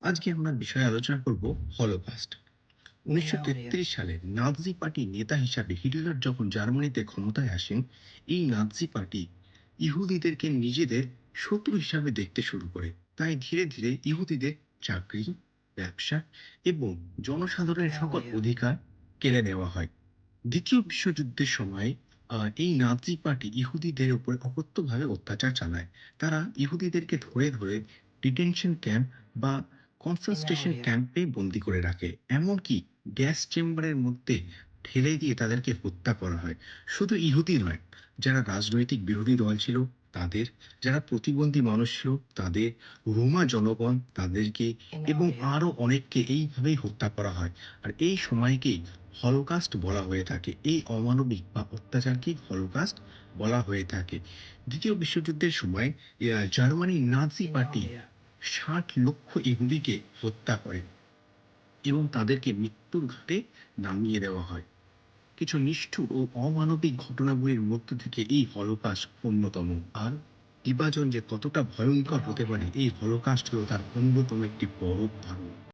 আজকে আমরা বিষয়ে আলোচনা করব হলোকাস্ট। Yeah, oh yeah. ১৯৩৩ সালে নাৎসি পার্টির নেতা হিসাবে হিটলার যখন জার্মানিতে ক্ষমতায় আসেন, এই নাৎসি পার্টি ইহুদিদেরকে নিজেদের শত্রু হিসাবে দেখতে শুরু করে। তাই ধীরে ধীরে ইহুদিদের চাকরি, ব্যবসা এবং জনসাধারণের Yeah, oh সকল yeah. অধিকার কেড়ে নেওয়া হয়। দ্বিতীয় বিশ্বযুদ্ধের সময় এই নাৎসি পার্টি ইহুদিদের উপর অকথ্যভাবে অত্যাচার চালায়। তারা ইহুদিদেরকে ধরে ধরে ডিটেনশন ক্যাম্প বা Yeah, oh কনসেনট্রেশন yeah. ক্যাম্পে বন্দী করে রাখে। এমনকি গ্যাস চেম্বারের মধ্যে ঠেলে দিয়ে তাদেরকে হত্যা করা হয়। শুধু ইহুদি নয়, যারা রাজনৈতিক বিরোধী দল ছিল তাদের, যারা প্রতিবন্ধী মানুষ ছিল তাদের, রোমা জনগণ তাদেরকে Yeah, এবং oh yeah. আরো অনেককে এইভাবেই হত্যা করা হয়। আর এই সময়কেই হলোকাস্ট বলা হয়ে থাকে। এই অমানবিক বা অত্যাচারকেই হলোকাস্ট বলা হয়ে থাকে। দ্বিতীয় বিশ্বযুদ্ধের সময় জার্মানির Nazi Yeah, party oh yeah. ৬০ লক্ষ ইহুদিকে হত্যা করে এবং তাদেরকে মৃত্যুর ঘাটে নামিয়ে দেওয়া হয়। কিছু নিষ্ঠুর ও অমানবিক ঘটনাগুলির মধ্য থেকে এই হলোকাস্ট অন্যতম। আর বিভাজন যে কতটা ভয়ঙ্কর Yeah, oh হতে পারে yeah. এই হলোকাস্ট হলো তার অন্যতম একটি বড় উদাহরণ।